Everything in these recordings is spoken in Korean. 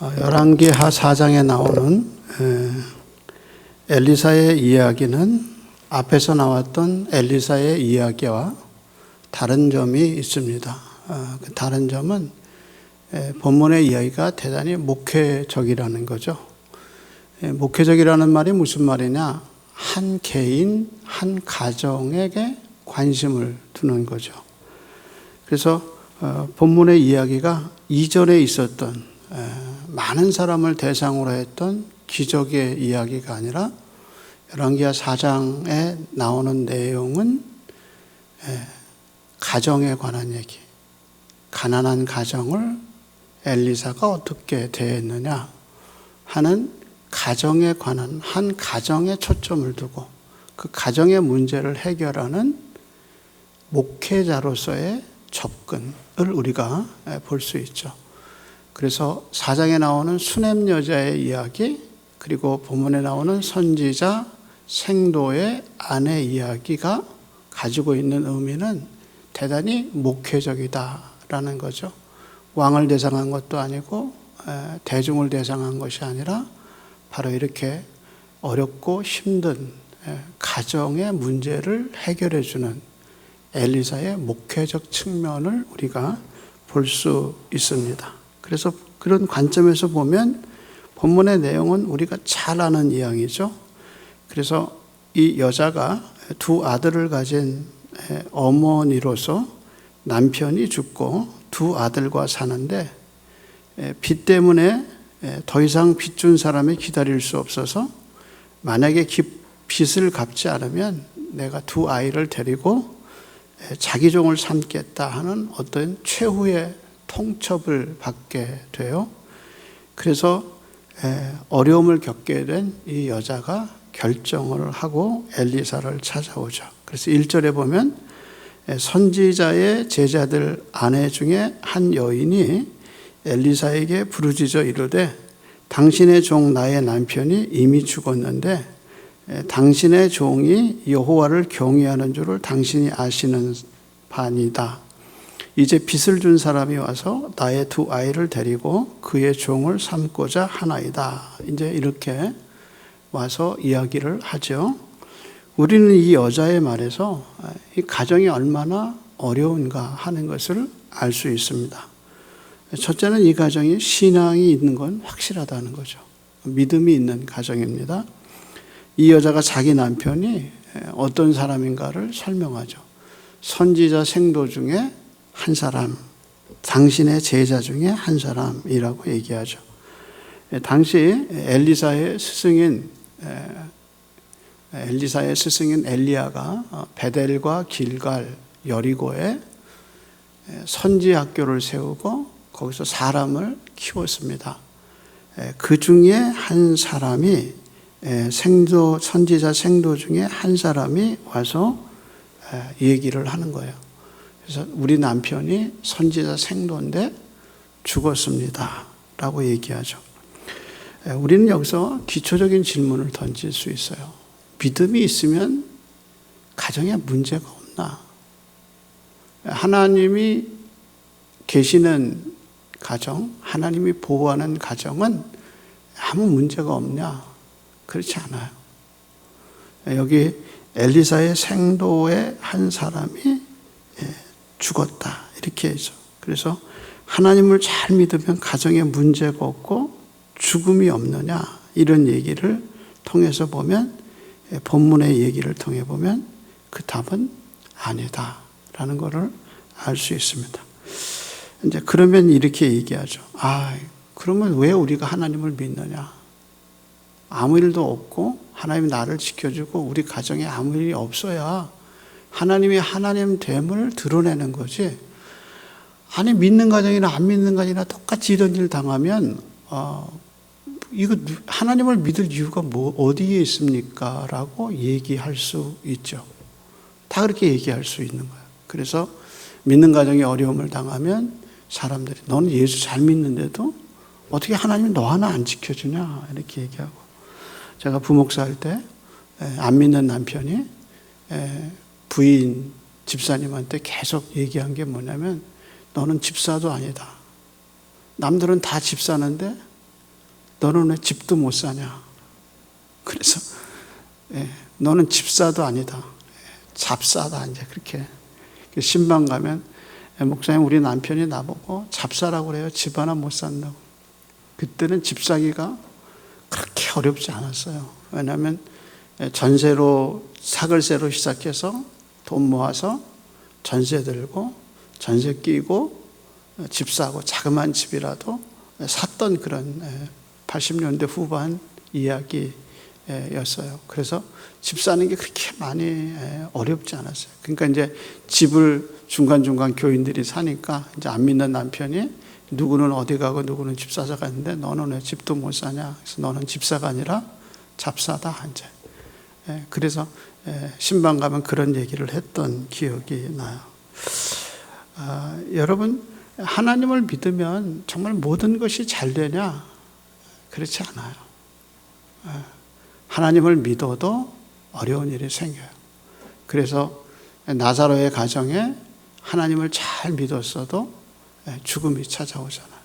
열왕기하 4장에 나오는 엘리사의 이야기는 앞에서 나왔던 엘리사의 이야기와 다른 점이 있습니다. 그 다른 점은 본문의 이야기가 대단히 목회적이라는 거죠. 목회적이라는 말이 무슨 말이냐? 한 개인, 한 가정에게 관심을 두는 거죠. 그래서 본문의 이야기가 이전에 있었던 많은 사람을 대상으로 했던 기적의 이야기가 아니라 열왕기하 4장에 나오는 내용은 가정에 관한 얘기, 가난한 가정을 엘리사가 어떻게 대했느냐 하는 가정에 관한 한 가정에 초점을 두고 그 가정의 문제를 해결하는 목회자로서의 접근을 우리가 볼 수 있죠. 그래서 4장에 나오는 수넴 여자의 이야기, 그리고 본문에 나오는 선지자 생도의 아내 이야기가 가지고 있는 의미는 대단히 목회적이다라는 거죠. 왕을 대상한 것도 아니고 대중을 대상한 것이 아니라 바로 이렇게 어렵고 힘든 가정의 문제를 해결해 주는 엘리사의 목회적 측면을 우리가 볼 수 있습니다. 그래서 그런 관점에서 보면 본문의 내용은 우리가 잘 아는 이야기죠. 그래서 이 여자가 두 아들을 가진 어머니로서 남편이 죽고 두 아들과 사는데 빚 때문에 더 이상 빚 준 사람이 기다릴 수 없어서 만약에 빚을 갚지 않으면 내가 두 아이를 데리고 자기 종을 삼겠다 하는 어떤 최후의 통첩을 받게 돼요. 그래서 어려움을 겪게 된 이 여자가 결정을 하고 엘리사를 찾아오죠. 그래서 1절에 보면 선지자의 제자들 아내 중에 한 여인이 엘리사에게 부르짖어 이르되 당신의 종 나의 남편이 이미 죽었는데 당신의 종이 여호와를 경외하는 줄을 당신이 아시는 바니다. 이제 빚을 준 사람이 와서 나의 두 아이를 데리고 그의 종을 삼고자 하나이다. 이제 이렇게 와서 이야기를 하죠. 우리는 이 여자의 말에서 이 가정이 얼마나 어려운가 하는 것을 알 수 있습니다. 첫째는 이 가정이 신앙이 있는 건 확실하다는 거죠. 믿음이 있는 가정입니다. 이 여자가 자기 남편이 어떤 사람인가를 설명하죠. 선지자 생도 중에 한 사람, 당신의 제자 중에 한 사람이라고 얘기하죠. 당시 엘리사의 스승인 엘리야가 베델과 길갈, 여리고에 선지 학교를 세우고 거기서 사람을 키웠습니다. 그 중에 한 사람이 선지자 생도 중에 한 사람이 와서 얘기를 하는 거예요. 그래서 우리 남편이 선지자 생도인데 죽었습니다 라고 얘기하죠. 우리는 여기서 기초적인 질문을 던질 수 있어요. 믿음이 있으면 가정에 문제가 없나? 하나님이 계시는 가정, 하나님이 보호하는 가정은 아무 문제가 없냐? 그렇지 않아요. 여기 엘리사의 생도의 한 사람이 죽었다 이렇게 해서 그래서 하나님을 잘 믿으면 가정에 문제가 없고 죽음이 없느냐 이런 얘기를 통해서 보면 본문의 얘기를 통해 보면 그 답은 아니다라는 것을 알 수 있습니다. 이제 그러면 이렇게 얘기하죠. 그러면 왜 우리가 하나님을 믿느냐? 아무 일도 없고 하나님이 나를 지켜주고 우리 가정에 아무 일이 없어야 하나님이 하나님 됨을 드러내는 거지. 아니 믿는 가정이나 안 믿는 가정이나 똑같이 이런 일 당하면 이거 하나님을 믿을 이유가 어디에 있습니까? 라고 얘기할 수 있죠. 다 그렇게 얘기할 수 있는 거예요. 그래서 믿는 가정이 어려움을 당하면 사람들이 너는 예수 잘 믿는데도 어떻게 하나님이 너 하나 안 지켜주냐 이렇게 얘기하고, 제가 부목사 할 때 안 믿는 남편이 부인 집사님한테 계속 얘기한 게 뭐냐면 너는 집사도 아니다. 남들은 다 집사는데 너는 왜 집도 못 사냐? 그래서 너는 집사도 아니다. 잡사다. 이제 그렇게 신방 가면 목사님 우리 남편이 나보고 잡사라고 그래요. 집 하나 못 산다고. 그때는 집 사기가 그렇게 어렵지 않았어요. 왜냐하면 전세로 사글세로 시작해서 돈 모아서 전세 들고 전세 끼고 집 사고 자그마한 집이라도 샀던 그런 80년대 후반 이야기였어요. 그래서 집 사는 게 그렇게 많이 어렵지 않았어요. 그러니까 이제 집을 중간중간 교인들이 사니까 이제 안 믿는 남편이 누구는 어디 가고 누구는 집 사서 갔는데 너는 왜 집도 못 사냐? 그래서 너는 집사가 아니라 잡사다. 이제 그래서 신방 가면 그런 얘기를 했던 기억이 나요. 여러분 하나님을 믿으면 정말 모든 것이 잘 되냐? 그렇지 않아요. 하나님을 믿어도 어려운 일이 생겨요. 그래서 나사로의 가정에 하나님을 잘 믿었어도 죽음이 찾아오잖아요.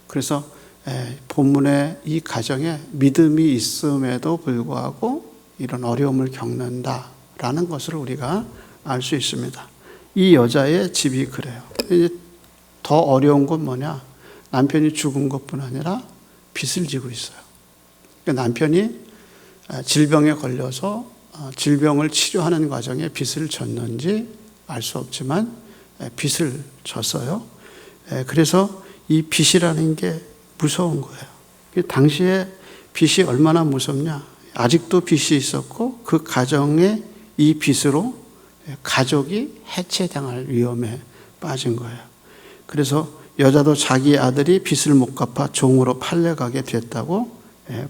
그래서 본문의 이 가정에 믿음이 있음에도 불구하고 이런 어려움을 겪는다라는 것을 우리가 알 수 있습니다. 이 여자의 집이 그래요. 더 어려운 건 뭐냐? 남편이 죽은 것뿐 아니라 빚을 지고 있어요. 남편이 질병에 걸려서 질병을 치료하는 과정에 빚을 졌는지 알 수 없지만 빚을 졌어요. 그래서 이 빚이라는 게 무서운 거예요. 당시에 빚이 얼마나 무섭냐? 아직도 빚이 있었고 그 가정의 이 빚으로 가족이 해체당할 위험에 빠진 거예요. 그래서 여자도 자기 아들이 빚을 못 갚아 종으로 팔려가게 됐다고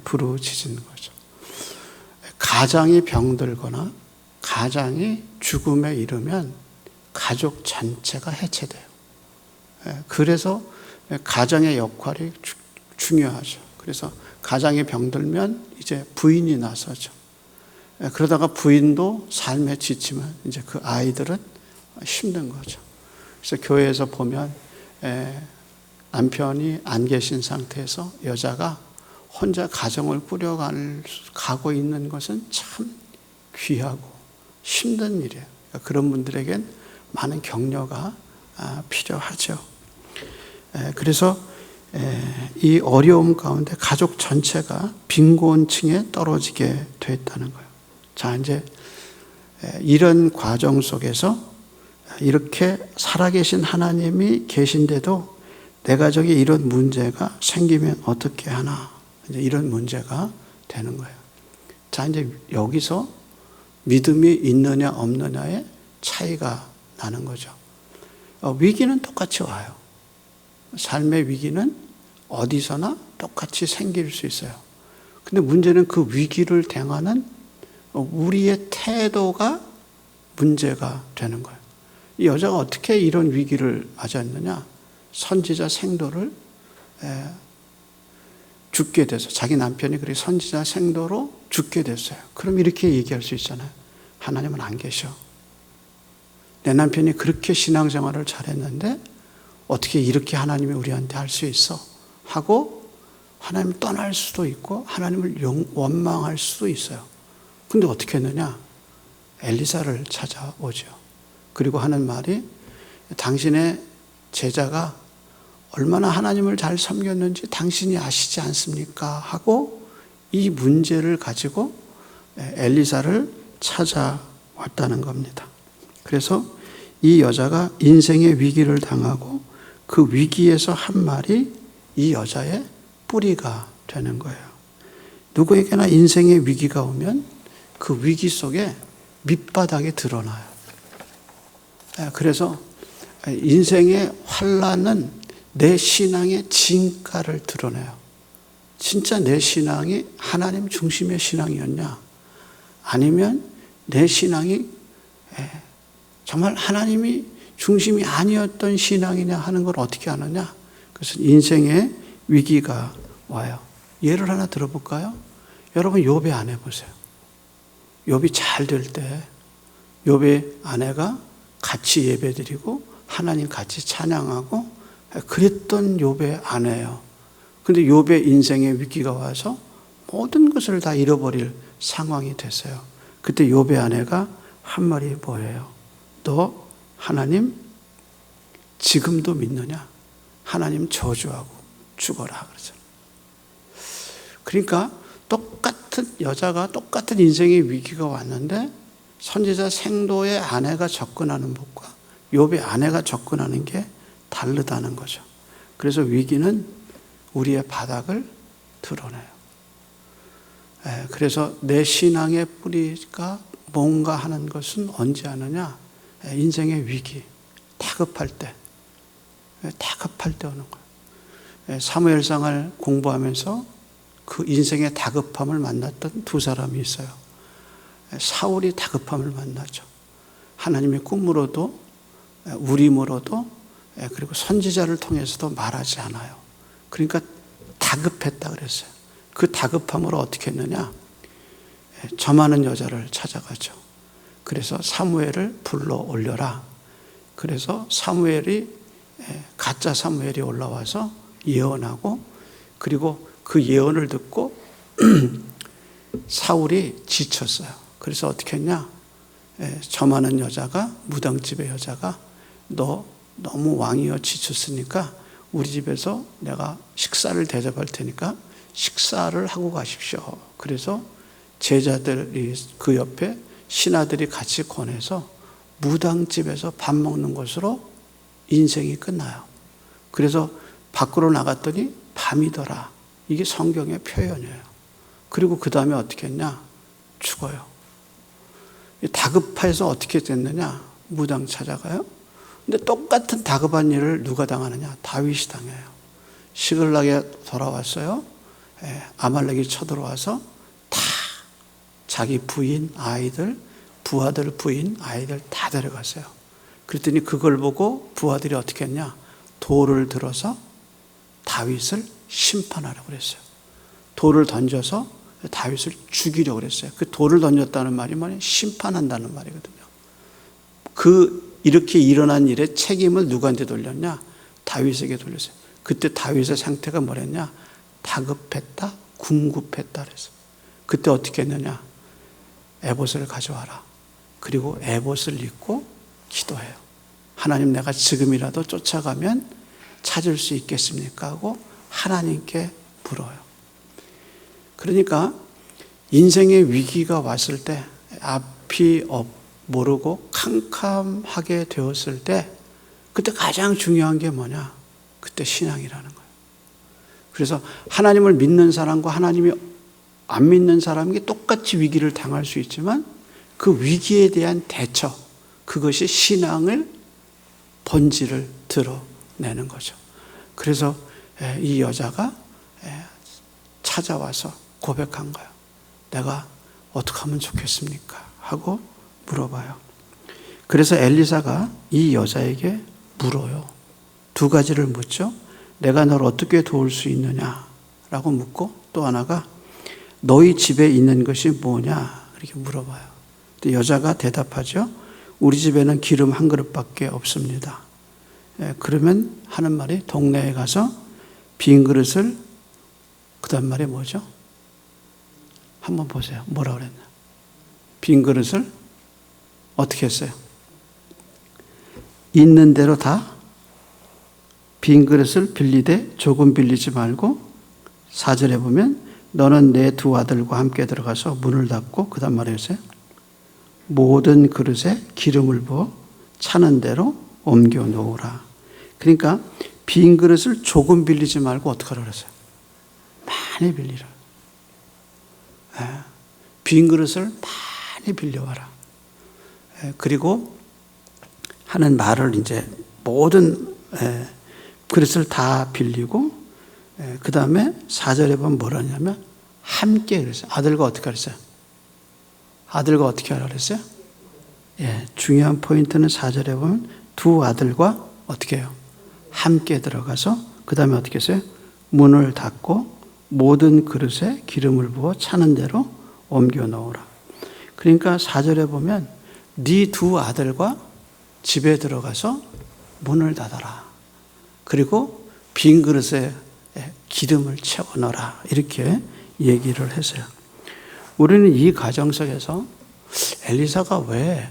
부르짖은 거죠. 가장이 병들거나 가장이 죽음에 이르면 가족 전체가 해체돼요. 그래서 가장의 역할이 중요하죠. 그래서 가장이 병들면 이제 부인이 나서죠. 그러다가 부인도 삶에 지치면 이제 그 아이들은 힘든 거죠. 그래서 교회에서 보면 남편이 안 계신 상태에서 여자가 혼자 가정을 꾸려가고 있는 것은 참 귀하고 힘든 일이에요. 그러니까 그런 분들에겐 많은 격려가 필요하죠. 그래서 이 어려움 가운데 가족 전체가 빈곤층에 떨어지게 됐다는 거예요. 자, 이제 이런 과정 속에서 이렇게 살아계신 하나님이 계신데도 내 가족에 이런 문제가 생기면 어떻게 하나? 이제 이런 문제가 되는 거예요. 자, 이제 여기서 믿음이 있느냐 없느냐의 차이가 나는 거죠. 위기는 똑같이 와요. 삶의 위기는 어디서나 똑같이 생길 수 있어요. 근데 문제는 그 위기를 대응하는 우리의 태도가 문제가 되는 거예요. 이 여자가 어떻게 이런 위기를 맞았느냐? 선지자 생도를 죽게 돼서 자기 남편이 그렇게 선지자 생도로 죽게 됐어요. 그럼 이렇게 얘기할 수 있잖아요. 하나님은 안 계셔. 내 남편이 그렇게 신앙생활을 잘했는데 어떻게 이렇게 하나님이 우리한테 할 수 있어? 하고 하나님을 떠날 수도 있고 하나님을 원망할 수도 있어요. 근데 어떻게 했느냐? 엘리사를 찾아오죠. 그리고 하는 말이 당신의 제자가 얼마나 하나님을 잘 섬겼는지 당신이 아시지 않습니까? 하고 이 문제를 가지고 엘리사를 찾아왔다는 겁니다. 그래서 이 여자가 인생의 위기를 당하고 그 위기에서 한 말이 이 여자의 뿌리가 되는 거예요. 누구에게나 인생의 위기가 오면 그 위기 속에 밑바닥이 드러나요. 그래서 인생의 환난은 내 신앙의 진가를 드러내요. 진짜 내 신앙이 하나님 중심의 신앙이었냐? 아니면 내 신앙이 정말 하나님이 중심이 아니었던 신앙이냐 하는 걸 어떻게 아느냐? 그래서 인생의 위기가 와요. 예를 하나 들어볼까요? 여러분 욥의 아내 보세요. 욥이 잘 될 때 욥의 아내가 같이 예배드리고 하나님 같이 찬양하고 그랬던 욥의 아내예요. 근데 욥의 인생에 위기가 와서 모든 것을 다 잃어버릴 상황이 됐어요. 그때 욥의 아내가 한 말이 뭐예요? 너 하나님 지금도 믿느냐? 하나님 저주하고 죽어라 그러죠. 그러니까 똑같은 여자가 똑같은 인생의 위기가 왔는데 선지자 생도의 아내가 접근하는 법과 욥의 아내가 접근하는 게 다르다는 거죠. 그래서 위기는 우리의 바닥을 드러내요. 그래서 내 신앙의 뿌리가 뭔가 하는 것은 언제 하느냐? 인생의 위기, 다급할 때 오는 거예요. 사무엘상을 공부하면서 그 인생의 다급함을 만났던 두 사람이 있어요. 사울이 다급함을 만나죠. 하나님의 꿈으로도 우림으로도 그리고 선지자를 통해서도 말하지 않아요. 그러니까 다급했다 그랬어요. 그 다급함으로 어떻게 했느냐? 점하는 여자를 찾아가죠. 그래서 사무엘을 불러 올려라. 그래서 가짜 사무엘이 올라와서 예언하고, 그리고 그 예언을 듣고 사울이 지쳤어요. 그래서 어떻게 했냐? 점하는 여자가, 무당집의 여자가, 너 너무 왕이여 지쳤으니까 우리 집에서 내가 식사를 대접할 테니까 식사를 하고 가십시오. 그래서 제자들이 그 옆에 신하들이 같이 권해서 무당집에서 밥 먹는 것으로 인생이 끝나요. 그래서 밖으로 나갔더니 밤이더라. 이게 성경의 표현이에요. 그리고 그 다음에 어떻게 했냐? 죽어요. 다급해서 어떻게 됐느냐? 무당 찾아가요. 근데 똑같은 다급한 일을 누가 당하느냐? 다윗이 당해요. 시글락에 돌아왔어요. 아말렉이 쳐들어와서 다 자기 부인, 아이들, 부하들 부인, 아이들 다 데려갔어요. 그랬더니 그걸 보고 부하들이 어떻게 했냐? 돌을 들어서 다윗을 심판하라고 그랬어요. 돌을 던져서 다윗을 죽이려고 그랬어요. 그 돌을 던졌다는 말이 뭐냐? 심판한다는 말이거든요. 이렇게 일어난 일의 책임을 누구한테 돌렸냐? 다윗에게 돌렸어요. 그때 다윗의 상태가 뭐랬냐? 다급했다, 궁급했다 그랬어요. 그때 어떻게 했느냐? 에봇을 가져와라. 그리고 에봇을 입고 기도해요. 하나님, 내가 지금이라도 쫓아가면 찾을 수 있겠습니까? 하고 하나님께 물어요. 그러니까 인생의 위기가 왔을 때, 앞이 모르고 캄캄하게 되었을 때, 그때 가장 중요한 게 뭐냐? 그때 신앙이라는 거예요. 그래서 하나님을 믿는 사람과 하나님이 안 믿는 사람이 똑같이 위기를 당할 수 있지만 그 위기에 대한 대처, 그것이 신앙을 본질을 드러내는 거죠. 그래서 이 여자가 찾아와서 고백한 거예요. 내가 어떻게 하면 좋겠습니까? 하고 물어봐요. 그래서 엘리사가 이 여자에게 물어요. 두 가지를 묻죠. 내가 널 어떻게 도울 수 있느냐라고 묻고, 또 하나가 너희 집에 있는 것이 뭐냐 이렇게 물어봐요. 여자가 대답하죠. 우리 집에는 기름 한 그릇밖에 없습니다. 그러면 하는 말이 동네에 가서 빈 그릇을, 그 다음 말이 뭐죠? 한번 보세요. 뭐라 그랬나? 빈 그릇을 어떻게 했어요? 있는 대로 다 빈 그릇을 빌리되 조금 빌리지 말고, 4절에 보면 너는 내 두 아들과 함께 들어가서 문을 닫고, 그 다음 말이었어요. 모든 그릇에 기름을 부어 차는 대로 옮겨 놓으라. 그러니까 빈 그릇을 조금 빌리지 말고 어떻게 하라고 그랬어요? 많이 빌리라. 빈 그릇을 많이 빌려와라. 그리고 하는 말을 이제 모든 그릇을 다 빌리고, 그 다음에 4절에 보면 뭐라냐면 함께 그랬어요. 아들과 어떻게 그랬어요? 아들과 어떻게 하라 그랬어요? 중요한 포인트는 4절에 보면 두 아들과 어떻게 해요? 함께 들어가서, 그 다음에 어떻게 했어요? 문을 닫고 모든 그릇에 기름을 부어 차는 대로 옮겨 넣으라. 그러니까 4절에 보면 네 두 아들과 집에 들어가서 문을 닫아라. 그리고 빈 그릇에 기름을 채워 넣어라. 이렇게 얘기를 했어요. 우리는 이 가정 속에서 엘리사가 왜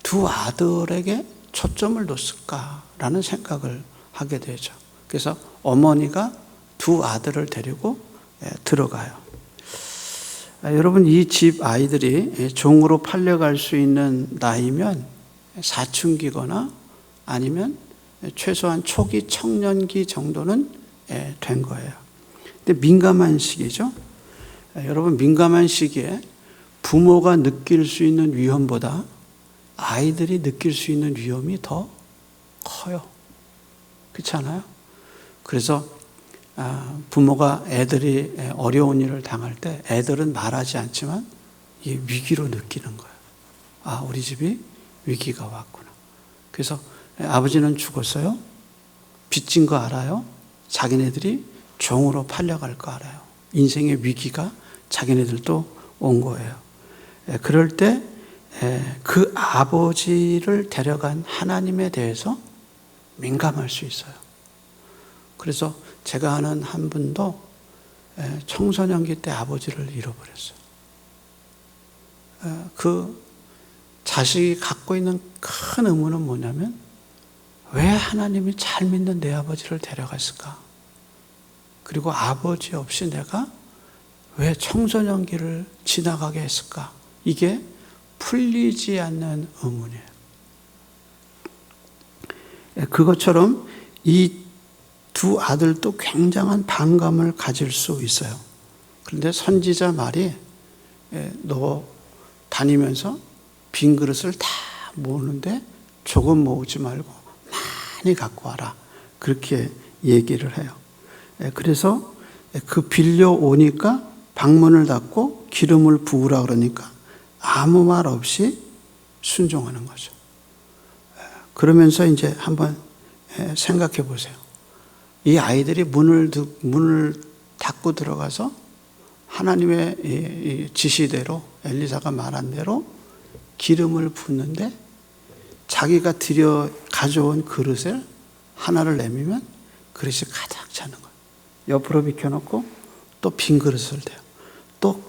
두 아들에게 초점을 뒀을까라는 생각을 하게 되죠. 그래서 어머니가 두 아들을 데리고 들어가요. 여러분, 이 집 아이들이 종으로 팔려갈 수 있는 나이면 사춘기거나 아니면 최소한 초기 청년기 정도는 된 거예요. 근데 민감한 시기죠. 여러분, 민감한 시기에 부모가 느낄 수 있는 위험보다 아이들이 느낄 수 있는 위험이 더 커요. 그렇지 않아요? 그래서 부모가 애들이 어려운 일을 당할 때 애들은 말하지 않지만 이 위기로 느끼는 거예요. 아, 우리 집이 위기가 왔구나. 그래서 아버지는 죽었어요. 빚진 거 알아요. 자기네들이 종으로 팔려갈 거 알아요. 인생의 위기가 자기네들도 온 거예요. 그럴 때 그 아버지를 데려간 하나님에 대해서 민감할 수 있어요. 그래서 제가 아는 한 분도 청소년기 때 아버지를 잃어버렸어요. 그 자식이 갖고 있는 큰 의문은 뭐냐면, 왜 하나님이 잘 믿는 내 아버지를 데려갔을까? 그리고 아버지 없이 내가 왜 청소년기를 지나가게 했을까? 이게 풀리지 않는 의문이에요. 그것처럼 이 두 아들도 굉장한 반감을 가질 수 있어요. 그런데 선지자 말이 너 다니면서 빈 그릇을 다 모으는데 조금 모으지 말고 많이 갖고 와라. 그렇게 얘기를 해요. 그래서 그 빌려오니까 방문을 닫고 기름을 부으라 그러니까 아무 말 없이 순종하는 거죠. 그러면서 이제 한번 생각해 보세요. 이 아이들이 문을 닫고 들어가서 하나님의 지시대로, 엘리사가 말한 대로 기름을 붓는데 자기가 가져온 그릇을 하나를 내밀면 그릇이 가득 차는 거예요. 옆으로 비켜놓고 또 빈 그릇을 대요. 또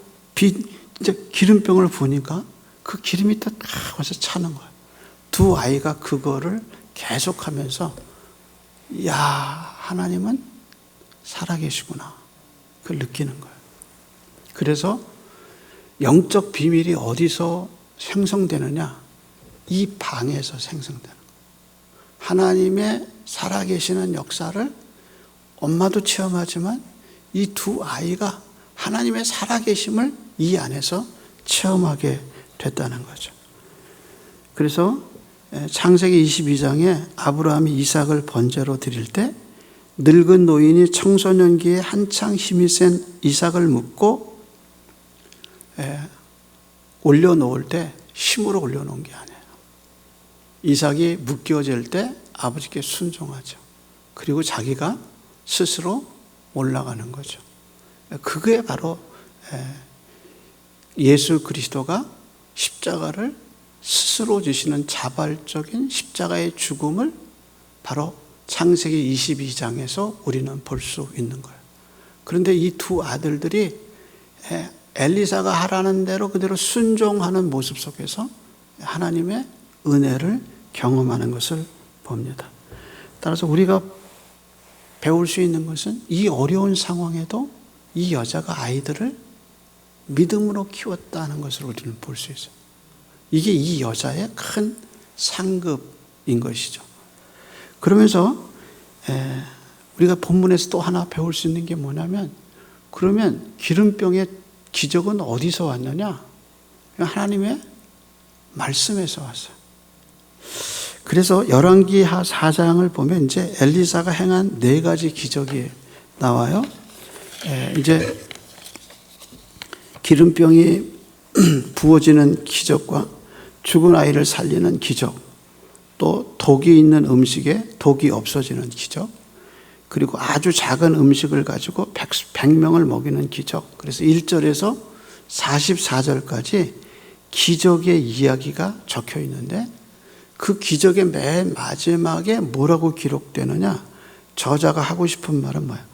이제 기름병을 부으니까 그 기름이 또 와서 차는 거예요. 두 아이가 그거를 계속하면서, 야, 하나님은 살아계시구나. 그걸 느끼는 거예요. 그래서 영적 비밀이 어디서 생성되느냐? 이 방에서 생성되는 거예요. 하나님의 살아계시는 역사를 엄마도 체험하지만 이 두 아이가 하나님의 살아계심을 이 안에서 체험하게 됐다는 거죠. 그래서 창세기 22장에 아브라함이 이삭을 번제로 드릴 때 늙은 노인이 청소년기에 한창 힘이 센 이삭을 묶고 올려놓을 때 힘으로 올려놓은 게 아니에요. 이삭이 묶여질 때 아버지께 순종하죠. 그리고 자기가 스스로 올라가는 거죠. 그게 바로 예수 그리스도가 십자가를 스스로 지시는 자발적인 십자가의 죽음을 바로 창세기 22장에서 우리는 볼 수 있는 거예요. 그런데 이 두 아들들이 엘리사가 하라는 대로 그대로 순종하는 모습 속에서 하나님의 은혜를 경험하는 것을 봅니다. 따라서 우리가 배울 수 있는 것은 이 어려운 상황에도 이 여자가 아이들을 믿음으로 키웠다는 것을 우리는 볼 수 있어요. 이게 이 여자의 큰 상급인 것이죠. 그러면서 우리가 본문에서 또 하나 배울 수 있는 게 뭐냐면, 그러면 기름병의 기적은 어디서 왔느냐? 하나님의 말씀에서 왔어요. 그래서 열왕기하 4장을 보면 이제 엘리사가 행한 4가지 기적이 나와요. 이제 기름병이 부어지는 기적과 죽은 아이를 살리는 기적, 또 독이 있는 음식에 독이 없어지는 기적, 그리고 아주 작은 음식을 가지고 100명을 먹이는 기적. 그래서 1절에서 44절까지 기적의 이야기가 적혀 있는데, 그 기적의 맨 마지막에 뭐라고 기록되느냐? 저자가 하고 싶은 말은 뭐예요?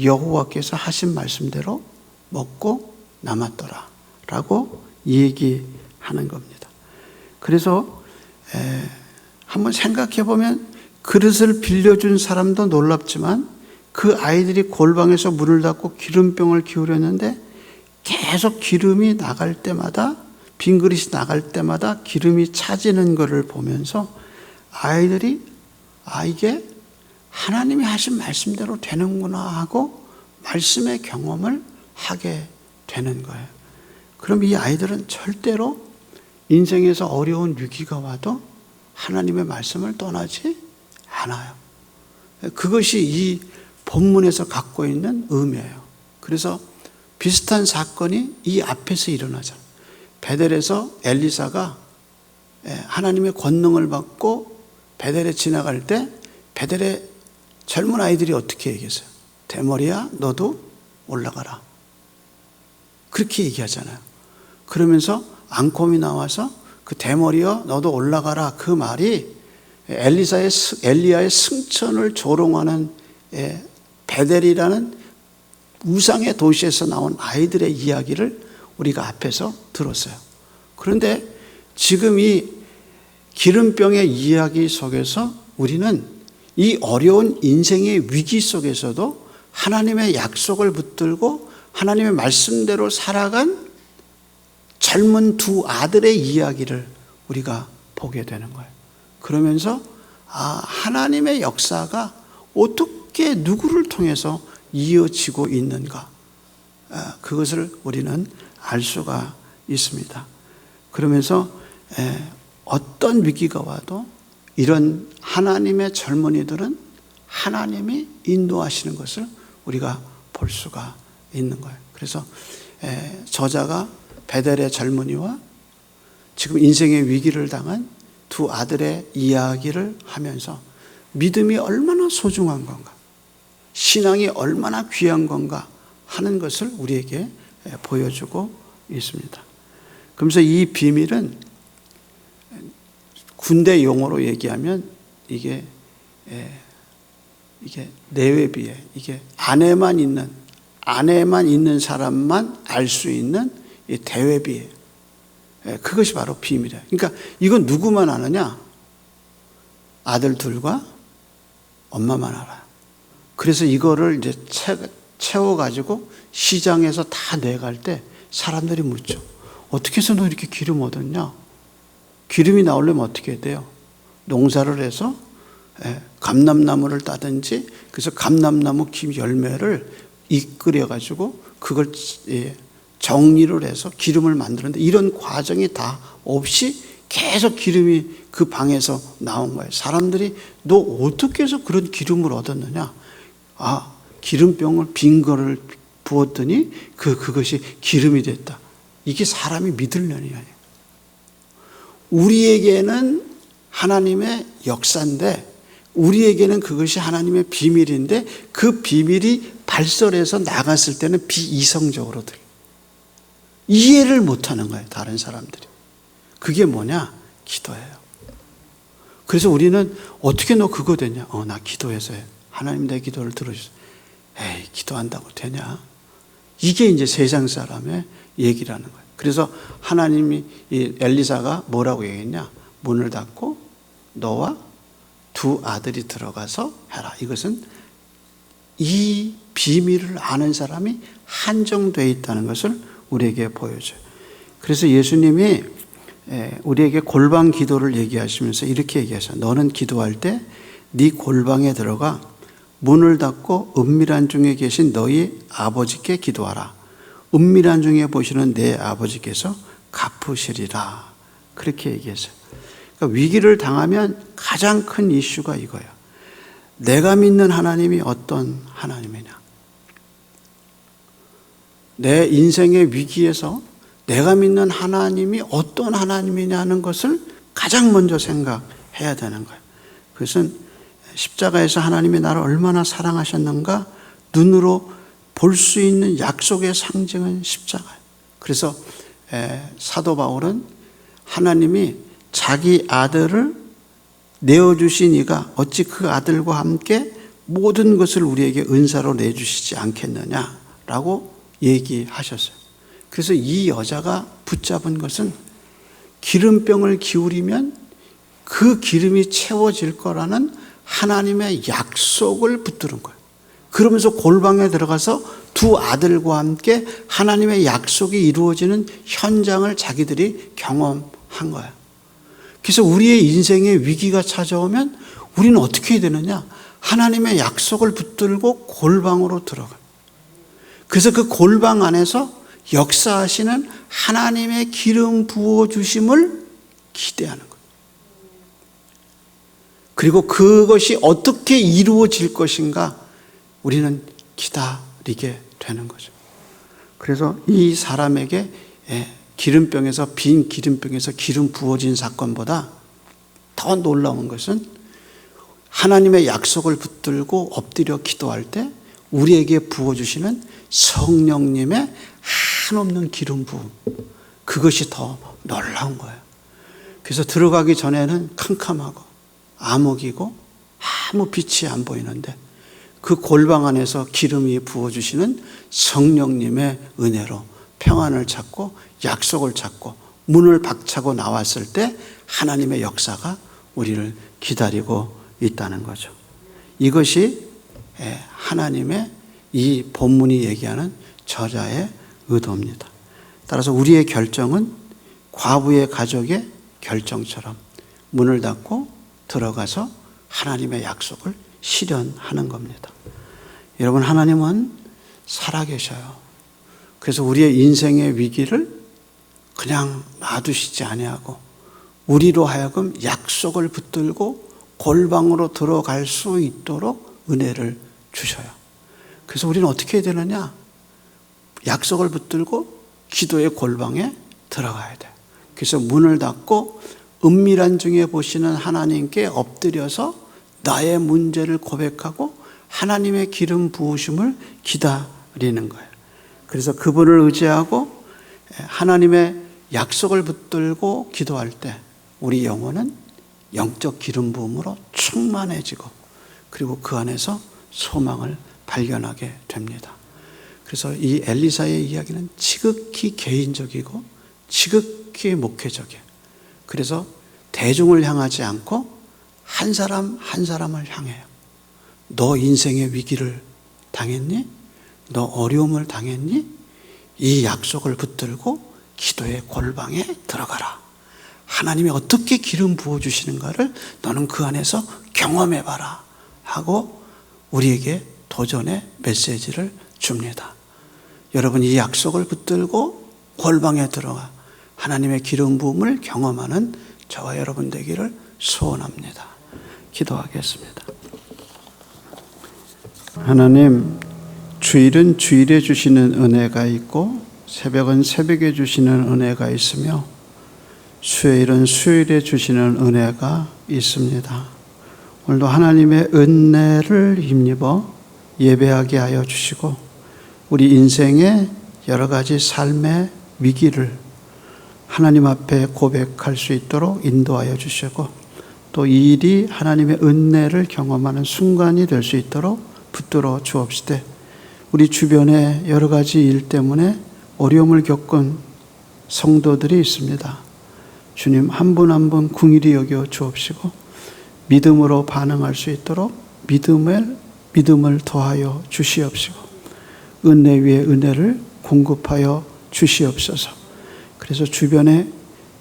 여호와께서 하신 말씀대로 먹고 남았더라 라고 얘기하는 겁니다. 그래서 한번 생각해 보면 그릇을 빌려준 사람도 놀랍지만 그 아이들이 골방에서 문을 닫고 기름병을 기울였는데 계속 기름이 나갈 때마다, 빈 그릇이 나갈 때마다 기름이 차지는 것을 보면서 아이들이 이게 하나님이 하신 말씀대로 되는구나 하고 말씀의 경험을 하게 되는 거예요. 그럼 이 아이들은 절대로 인생에서 어려운 위기가 와도 하나님의 말씀을 떠나지 않아요. 그것이 이 본문에서 갖고 있는 의미예요. 그래서 비슷한 사건이 이 앞에서 일어나잖아요. 베델에서 엘리사가 하나님의 권능을 받고 베델에 지나갈 때 베델의 젊은 아이들이 어떻게 얘기했어요? 대머리야 너도 올라가라. 그렇게 얘기하잖아요. 그러면서 앙콤이 나와서 그 대머리여 너도 올라가라, 그 말이 엘리야의 승천을 조롱하는 베델이라는 우상의 도시에서 나온 아이들의 이야기를 우리가 앞에서 들었어요. 그런데 지금 이 기름병의 이야기 속에서 우리는 이 어려운 인생의 위기 속에서도 하나님의 약속을 붙들고 하나님의 말씀대로 살아간 젊은 두 아들의 이야기를 우리가 보게 되는 거예요. 그러면서 하나님의 역사가 어떻게 누구를 통해서 이어지고 있는가, 그것을 우리는 알 수가 있습니다. 그러면서 어떤 위기가 와도 이런 하나님의 젊은이들은 하나님이 인도하시는 것을 우리가 볼 수가 있는 거예요. 그래서 저자가 베델의 젊은이와 지금 인생의 위기를 당한 두 아들의 이야기를 하면서 믿음이 얼마나 소중한 건가, 신앙이 얼마나 귀한 건가 하는 것을 우리에게 보여주고 있습니다. 그러면서 이 비밀은 군대 용어로 얘기하면 이게 내외비에, 이게 안에만 있는 사람만 알 수 있는 이 대외비예요. 그것이 바로 비밀이에요. 그러니까 이건 누구만 아느냐? 아들 둘과 엄마만 알아요. 그래서 이거를 이제 채워가지고 시장에서 다 내갈 때 사람들이 묻죠. 어떻게 해서 너 이렇게 기름 얻었냐? 기름이 나오려면 어떻게 해야 돼요? 농사를 해서 감람나무를 따든지, 그래서 감람나무 김 열매를 이끌어가지고 그걸 정리를 해서 기름을 만드는데 이런 과정이 다 없이 계속 기름이 그 방에서 나온 거예요. 사람들이 너 어떻게 해서 그런 기름을 얻었느냐? 기름병을 빈 거를 부었더니 그것이 기름이 됐다. 이게 사람이 믿으려니 아니에요. 우리에게는 하나님의 역사인데, 우리에게는 그것이 하나님의 비밀인데, 그 비밀이 발설해서 나갔을 때는 비이성적으로 들려요. 이해를 못하는 거예요, 다른 사람들이. 그게 뭐냐? 기도예요. 그래서 우리는 어떻게 너 그거 되냐? 나 기도해서 해. 하나님 내 기도를 들어주세요. 에이, 기도한다고 되냐? 이게 이제 세상 사람의 얘기라는 거예요. 그래서 하나님이, 이 엘리사가 뭐라고 얘기했냐? 문을 닫고 너와 두 아들이 들어가서 해라. 이것은 이 비밀을 아는 사람이 한정되어 있다는 것을 우리에게 보여줘요. 그래서 예수님이 우리에게 골방 기도를 얘기하시면서 이렇게 얘기하셔요. 너는 기도할 때 네 골방에 들어가 문을 닫고 은밀한 중에 계신 너희 아버지께 기도하라. 은밀한 중에 보시는 내 아버지께서 갚으시리라. 그렇게 얘기했어요. 그러니까 위기를 당하면 가장 큰 이슈가 이거예요. 내가 믿는 하나님이 어떤 하나님이냐. 내 인생의 위기에서 내가 믿는 하나님이 어떤 하나님이냐는 것을 가장 먼저 생각해야 되는 거예요. 그것은 십자가에서 하나님이 나를 얼마나 사랑하셨는가 눈으로 볼 수 있는 약속의 상징은 십자가예요. 그래서 사도 바울은 하나님이 자기 아들을 내어주신 이가 어찌 그 아들과 함께 모든 것을 우리에게 은사로 내주시지 않겠느냐라고 얘기하셨어요. 그래서 이 여자가 붙잡은 것은 기름병을 기울이면 그 기름이 채워질 거라는 하나님의 약속을 붙드는 거예요. 그러면서 골방에 들어가서 두 아들과 함께 하나님의 약속이 이루어지는 현장을 자기들이 경험한 거예요. 그래서 우리의 인생에 위기가 찾아오면 우리는 어떻게 해야 되느냐? 하나님의 약속을 붙들고 골방으로 들어가요. 그래서 그 골방 안에서 역사하시는 하나님의 기름 부어주심을 기대하는 거예요. 그리고 그것이 어떻게 이루어질 것인가 우리는 기다리게 되는 거죠. 그래서 이 사람에게 기름병에서, 빈 기름병에서 기름 부어진 사건보다 더 놀라운 것은 하나님의 약속을 붙들고 엎드려 기도할 때 우리에게 부어주시는 성령님의 한없는 기름 부음, 그것이 더 놀라운 거예요. 그래서 들어가기 전에는 캄캄하고 암흑이고 아무 빛이 안 보이는데 그 골방 안에서 기름이 부어주시는 성령님의 은혜로 평안을 찾고 약속을 찾고 문을 박차고 나왔을 때 하나님의 역사가 우리를 기다리고 있다는 거죠. 이것이 하나님의 이 본문이 얘기하는 저자의 의도입니다. 따라서 우리의 결정은 과부의 가족의 결정처럼 문을 닫고 들어가서 하나님의 약속을 실현하는 겁니다. 여러분, 하나님은 살아계셔요. 그래서 우리의 인생의 위기를 그냥 놔두시지 아니하고 우리로 하여금 약속을 붙들고 골방으로 들어갈 수 있도록 은혜를 주셔요. 그래서 우리는 어떻게 해야 되느냐? 약속을 붙들고 기도의 골방에 들어가야 돼요. 그래서 문을 닫고 은밀한 중에 보시는 하나님께 엎드려서 나의 문제를 고백하고 하나님의 기름 부으심을 기다리는 거예요. 그래서 그분을 의지하고 하나님의 약속을 붙들고 기도할 때 우리 영혼은 영적 기름 부음으로 충만해지고 그리고 그 안에서 소망을 발견하게 됩니다. 그래서 이 엘리사의 이야기는 지극히 개인적이고 지극히 목회적이에요. 그래서 대중을 향하지 않고 한 사람 한 사람을 향해요. 너 인생의 위기를 당했니? 너 어려움을 당했니? 이 약속을 붙들고 기도의 골방에 들어가라. 하나님이 어떻게 기름 부어주시는가를 너는 그 안에서 경험해봐라 하고 우리에게 도전의 메시지를 줍니다. 여러분, 이 약속을 붙들고 골방에 들어가 하나님의 기름 부음을 경험하는 저와 여러분 되기를 소원합니다. 기도하겠습니다. 하나님, 주일은 주일에 주시는 은혜가 있고 새벽은 새벽에 주시는 은혜가 있으며 수요일은 수요일에 주시는 은혜가 있습니다. 오늘도 하나님의 은혜를 힘입어 예배하게 하여 주시고 우리 인생의 여러 가지 삶의 위기를 하나님 앞에 고백할 수 있도록 인도하여 주시고 또 이 일이 하나님의 은혜를 경험하는 순간이 될 수 있도록 붙들어 주옵시되 우리 주변에 여러 가지 일 때문에 어려움을 겪은 성도들이 있습니다. 주님, 한 분 한 분 긍휼히 여겨 주옵시고 믿음으로 반응할 수 있도록 믿음을 더하여 주시옵시고 은혜 위에 은혜를 공급하여 주시옵소서. 그래서 주변에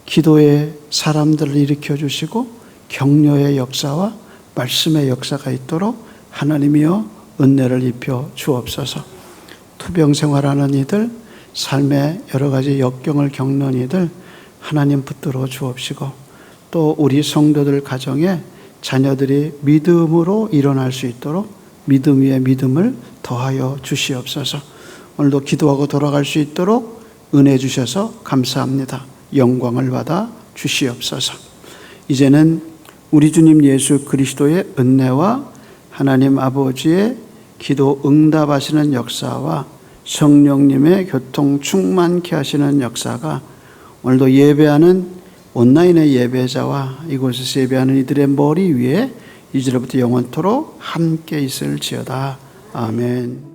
기도의 사람들을 일으켜 주시고 격려의 역사와 말씀의 역사가 있도록 하나님이여 은혜를 입혀 주옵소서. 투병 생활하는 이들, 삶의 여러 가지 역경을 겪는 이들 하나님 붙들어 주옵시고 또 우리 성도들 가정에 자녀들이 믿음으로 일어날 수 있도록 믿음 위에 믿음을 더하여 주시옵소서. 오늘도 기도하고 돌아갈 수 있도록 은혜 주셔서 감사합니다. 영광을 받아 주시옵소서. 이제는 우리 주님 예수 그리스도의 은혜와 하나님 아버지의 기도 응답하시는 역사와 성령님의 교통 충만케 하시는 역사가 오늘도 예배하는 온라인의 예배자와 이곳에서 예배하는 이들의 머리 위에 이제로부터 영원토록 함께 있을지어다. 아멘.